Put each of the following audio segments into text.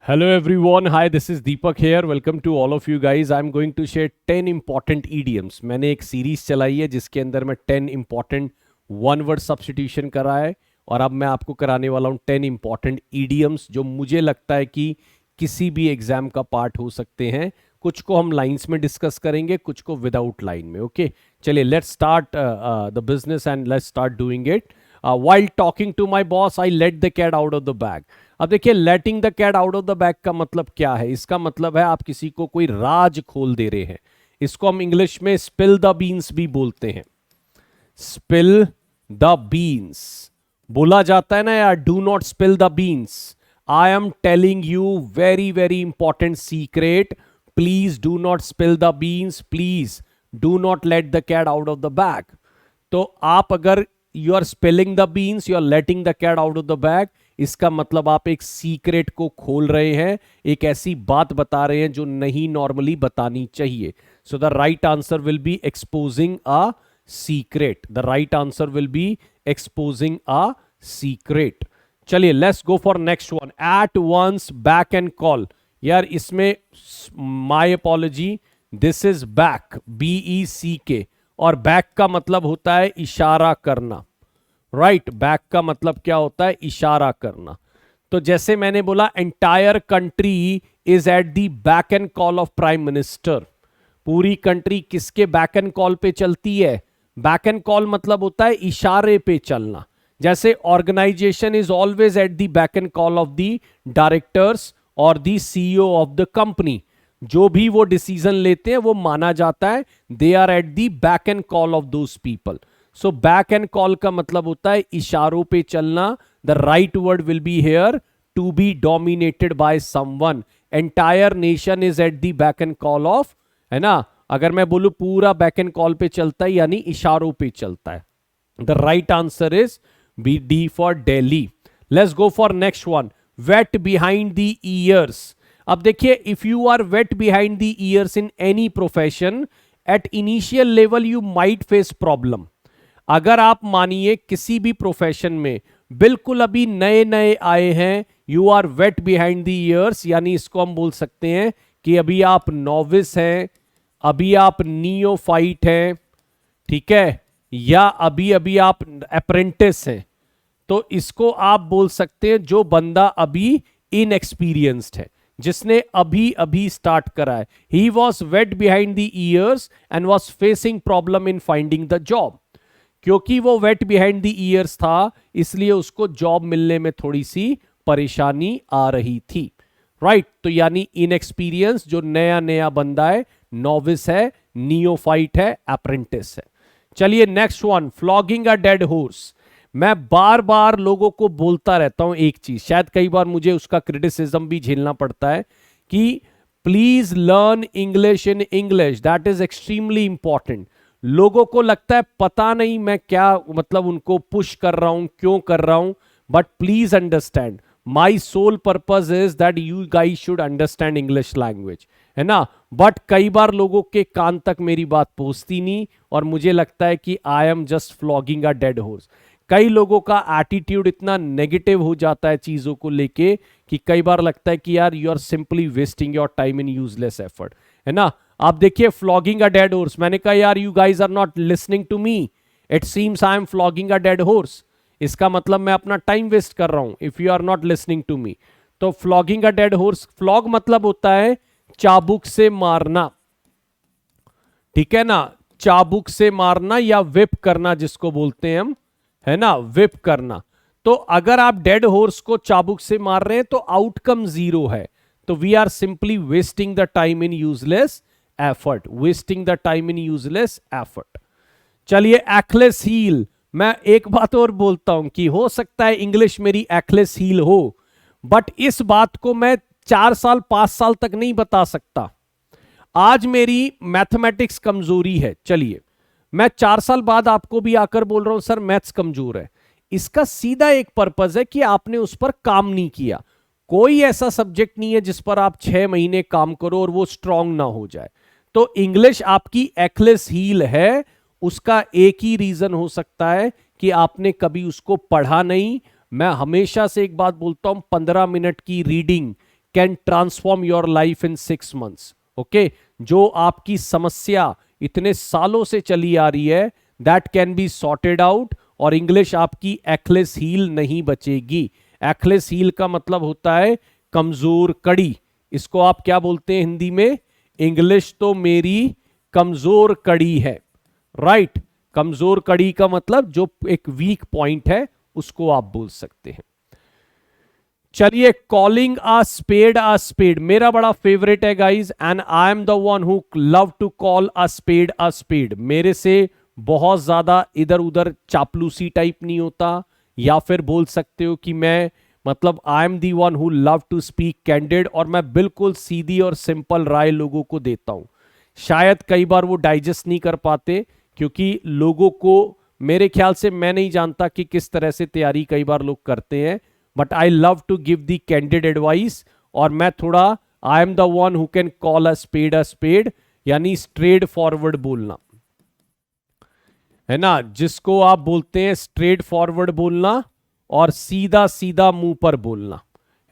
Hello everyone. Hi, this is Deepak here. Welcome to all of you guys. I'm going to share 10 important idioms. मैंने एक series चलाई है जिसके अंदर मैं 10 important वन वर्ड सब्स्टिट्यूशन करा है और अब मैं आपको कराने वाला हूँ 10 important idioms जो मुझे लगता है कि किसी भी एग्जाम का पार्ट हो सकते हैं। कुछ को हम लाइंस में डिस्कस करेंगे, कुछ को विदाउट लाइन में। ओके, चलिए let's start the business and let's start doing it. While talking to my boss I let the cat out of the bag. अब देखिए, letting the cat out of the bag का मतलब क्या है? इसका मतलब है आप किसी को कोई राज खोल दे रहे हैं। इसको हम इंग्लिश में स्पिल द बीन्स भी बोलते हैं। स्पिल द बीन्स बोला जाता है ना यार, do not spill the beans. I am telling you very very important secret, please do not spill the beans, please do not let the cat out of the bag. तो आप अगर you are spilling the beans, you are letting the cat out of the bag, इसका मतलब आप एक secret को खोल रहे हैं, एक ऐसी बात बता रहे हैं जो नहीं नॉर्मली बतानी चाहिए। So the right answer will be exposing a secret. The right answer will be exposing a secret. चलिए let's go for next one. At one's beck and call. यार इसमें my apology, this is beck, BECK, और beck का मतलब होता है इशारा करना। राइट, बैक का मतलब क्या होता है? इशारा करना। तो जैसे मैंने बोला, entire country is at the beck and call of prime minister. पूरी कंट्री किसके बैक एंड कॉल पे चलती है? बैक एंड कॉल मतलब होता है इशारे पे चलना। जैसे organisation is always at the beck and call of the directors और the CEO of the company. जो भी वो डिसीजन लेते हैं वो माना जाता है they are at the beck and call of those people. So beck and call का मतलब होता है इशारों पे चलना। The right word will be here to be dominated by someone. Entire nation is at the beck and call of, है ना? अगर मैं बोलूं पूरा बैक एंड कॉल पे चलता है यानी इशारों पे चलता है। The right answer is B D for Delhi. Let's go for next one. Wet behind the ears. अब देखिए, if you are wet behind the ears in any profession, at initial level you might face problem. अगर आप मानिए किसी भी profession में बिल्कुल अभी नए नए आए हैं, you are wet behind the ears, यानी इसको हम बोल सकते हैं कि अभी आप नॉविस हैं, अभी आप नियोफाइट हैं, ठीक है, या अभी अभी आप अप्रेंटिस हैं। तो इसको आप बोल सकते हैं जो बंदा अभी इनएक्सपीरियंस्ड है, जिसने अभी अभी स्टार्ट करा है। He was wet behind the ears and was facing problem in finding the job. क्योंकि वो वेट बिहाइंड द ईयर्स था, इसलिए उसको जॉब मिलने में थोड़ी सी परेशानी आ रही थी। राइट, तो यानी इनएक्सपीरियंस जो नया नया बंदा है, नॉविस है, नियोफाइट है, अप्रेंटिस है। चलिए next one, flogging a dead horse. मैं बार बार लोगों को बोलता रहता हूं एक चीज, शायद कई बार मुझे उसका क्रिटिसिज्म भी झेलना पड़ता है, कि please learn English in English, that is extremely important. लोगों को लगता है पता नहीं मैं क्या मतलब उनको पुश कर रहा हूं, क्यों कर रहा हूं, but please understand my sole purpose is that you guys should understand English language, है ना? बट कई बार लोगों के कान तक मेरी बात पहुंचती नहीं और मुझे लगता है कि I am just flogging a dead horse. कई लोगों का एटीट्यूड इतना नेगेटिव हो जाता है चीजों को लेके कि कई बार लगता है कि यार you are simply wasting your time in useless effort, है ना? आप देखिए, फ्लॉगिंग अ डेड हॉर्स, मैंने कहा यार you guys are not listening to me, it seems I am flogging a dead horse. इसका मतलब मैं अपना टाइम वेस्ट कर रहा हूं if you are not listening to me. तो flogging a dead horse, flog मतलब होता है चाबुक से मारना, ठीक है ना? चाबुक से मारना या विप करना जिसको बोलते हैं हम, है ना? विप करना। तो अगर आप डेड हॉर्स को चाबुक से मार रहे हैं तो आउटकम जीरो है। तो we are simply wasting the time in useless effort, wasting the time in useless effort. चलिए, एक्लेस हील। मैं एक बात और बोलता हूं कि हो सकता है इंग्लिश मेरी एक्लेस हील हो, बट इस बात को मैं 4 साल 5 साल तक नहीं बता सकता। आज मेरी मैथमेटिक्स कमजोरी है, चलिए मैं 4 साल बाद आपको भी आकर बोल रहा हूं सर मैथ्स कमजोर है। इसका सीधा एक पर्पज है कि आपने उस पर काम नहीं किया। कोई ऐसा सब्जेक्ट नहीं है जिस पर आप 6 महीने काम करो और वो स्ट्रांग ना हो जाए। तो इंग्लिश आपकी एक्लेस हील है, उसका एक ही रीजन हो सकता है कि आपने कभी उसको पढ़ा नहीं। मैं हमेशा से एक बात बोलता हूं, 15 मिनट की reading can transform your life in 6 months. Okay, जो आपकी समस्या इतने सालों से चली आ रही है, that can be sorted out. और इंग्लिश आपकी एक्लेस हील नहीं बचेगी. एक्लेस हील का मतलब होता है कमजोर कड़ी. इसको आप क्या बोलते हैं हिंदी में? इंग्लिश तो मेरी कमजोर कड़ी है. राइट, कमजोर कड़ी का मतलब जो एक वीक पॉइंट है उसको आप बोल सकते हैं. चलिए, कॉलिंग अ स्पेड मेरा बड़ा फेवरेट है guys, and I am the one who love to call a spade. मेरे से बहुत ज्यादा इधर उधर चापलूसी टाइप नहीं होता, या फिर बोल सकते हो कि मैं मतलब I am the one who love to speak candid, और मैं बिल्कुल सीधी और सिंपल राय लोगों को देता हूं. शायद कई बार वो डाइजेस्ट नहीं कर पाते, क्योंकि लोगों को, मेरे ख्याल से, मैं नहीं जानता कि किस तरह से तैयारी कई बार लोग करते हैं, but I love to give the candid advice. और मैं थोड़ा, I am the one who can call a spade, यानी स्ट्रेट फॉरवर्ड बोलना, है ना, जिसको आप बोलते हैं स्ट्रेट फॉरवर्ड बोलना, और सीधा सीधा मुंह पर बोलना,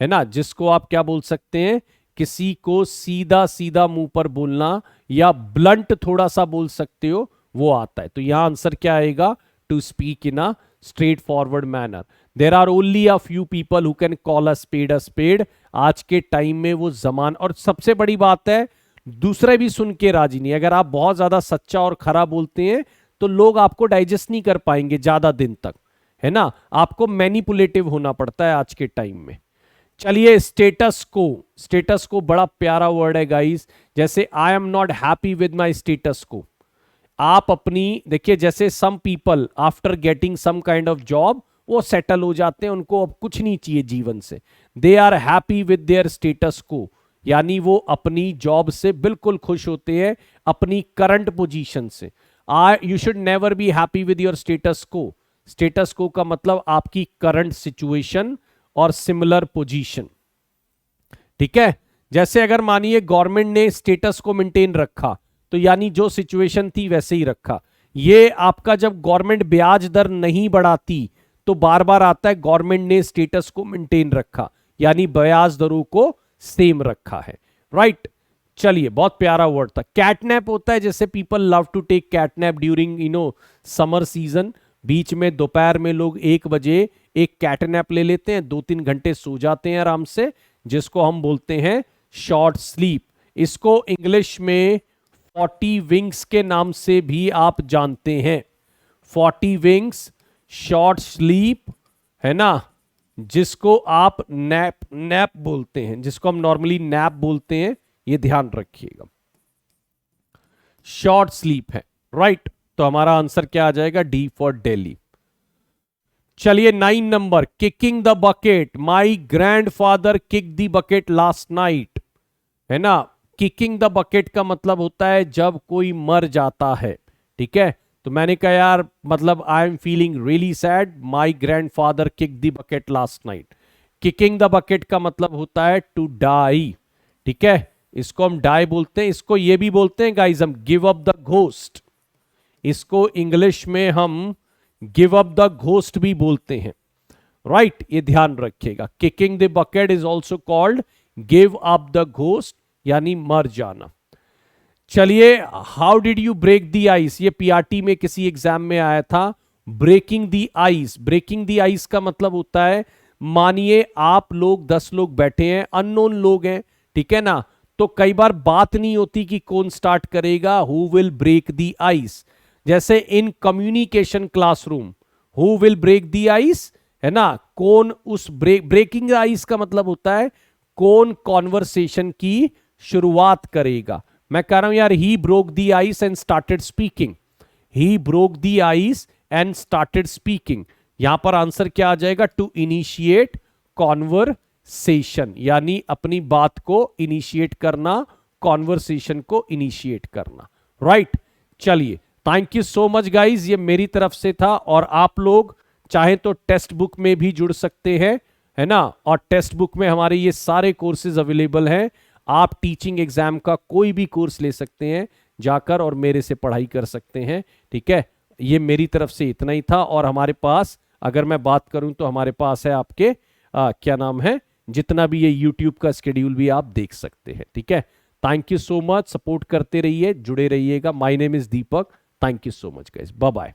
है ना, जिसको आप क्या बोल सकते हैं, किसी को सीधा सीधा मुंह पर बोलना, या ब्लंट थोड़ा सा बोल सकते हो, वो आता है. तो यहां आंसर क्या आएगा? To speak in a straightforward manner. There are only a few people who can call a spade. आज के टाइम में वो जमान, और सबसे बड़ी बात है, दूसरे भी सुन के राजी नहीं. अगर आप बहुत ज्यादा सच्चा और खरा बोलते हैं तो लोग आपको डाइजेस्ट नहीं कर पाएंगे ज्यादा दिन तक, है ना. आपको मैनिपुलेटिव होना पड़ता है आज के टाइम में. चलिए, स्टेटस को बड़ा प्यारा वर्ड है गाइस. जैसे I am not happy with my status को. आप अपनी, देखिए, जैसे some people after getting some kind of job वो सेटल हो जाते हैं, उनको अब कुछ नहीं चाहिए जीवन से. They are happy with their status को, यानी वो अपनी जॉब से बिल्कुल खुश होते हैं, अपनी करंट पोजीशन से. You should never be happy with your status को. स्टेटस को का मतलब आपकी करंट सिचुएशन और सिमिलर पोजीशन. ठीक है, जैसे अगर मानिए गवर्नमेंट ने स्टेटस को मेंटेन रखा, तो यानी जो सिचुएशन थी वैसे ही रखा. ये आपका जब गवर्नमेंट ब्याज दर नहीं बढ़ाती तो बार बार आता है गवर्नमेंट ने स्टेटस को मेंटेन रखा, यानी ब्याज दरों को सेम रखा है. राइट. चलिए, बहुत प्यारा वर्ड था. कैटनैप होता है, जैसे people love to take catnap during summer season. बीच में दोपहर में लोग 1 बजे एक कैटनैप ले लेते हैं, 2-3 घंटे सो जाते हैं आराम से, जिसको हम बोलते हैं शॉर्ट स्लीप. इसको इंग्लिश में 40 विंग्स के नाम से भी आप जानते हैं. 40 विंग्स, शॉर्ट स्लीप, है ना, जिसको आप नैप बोलते हैं, जिसको हम नॉर्मली नैप बोलते हैं. ये ध्यान रखिएगा, शॉर्ट स्लीप है. राइट. तो हमारा आंसर क्या आ जाएगा? D for Delhi. चलिए, 9 number, kicking the bucket. My grandfather kick the bucket last night, है ना. किकिंग द बकेट का मतलब होता है जब कोई मर जाता है. ठीक है, तो मैंने कहा यार, मतलब I am feeling really sad, my grandfather kick the bucket last night. Kicking the bucket का मतलब होता है टू डाई. ठीक है, इसको हम डाई बोलते हैं. इसको ये भी बोलते हैं गाइस हम गिव अप द घोस्ट. इसको इंग्लिश में हम गिव अप द घोस्ट भी बोलते हैं. राइट, ये ध्यान रखिएगा. Kicking the bucket is also called give up the ghost, यानी मर जाना. चलिए, how did you break the ice. ये पीआरटी में किसी एग्जाम में आया था. Breaking the ice. Breaking the ice का मतलब होता है, मानिए आप लोग 10 लोग बैठे हैं, अननोन लोग हैं, ठीक है ना, तो कई बार बात नहीं होती कि कौन स्टार्ट करेगा, who will break the ice. जैसे in communication classroom, who will break the ice, है ना, कौन उस ब्रेकिंग द आइस का मतलब होता है कौन कॉन्वर्सेशन की शुरुआत करेगा. मैं कह रहा हूं यार, he broke the ice and started speaking. He broke the ice and started speaking. यहां पर आंसर क्या आ जाएगा? टू इनिशिएट कॉन्वर्सेशन, यानी अपनी बात को इनिशिएट करना, कॉन्वर्सेशन को इनिशिएट करना. राइट. चलिए, thank you so much guys, ये मेरी तरफ से था. और आप लोग चाहे तो टेक्स्ट बुक में भी जुड़ सकते हैं, है ना, और टेक्स्ट बुक में हमारे ये सारे कोर्सेज अवेलेबल हैं. आप टीचिंग एग्जाम का कोई भी कोर्स ले सकते हैं जाकर और मेरे से पढ़ाई कर सकते हैं. ठीक है, ये मेरी तरफ से इतना ही था. और हमारे पास, अगर मैं बात करूं तो हमारे पास है आपके क्या नाम है, जितना भी ये यूट्यूब का स्केड्यूल भी आप देख सकते हैं। ठीक है, thank you so much, support करते रहिए, जुड़े रहिएगा। My name is Deepak. Thank you so much guys, bye bye.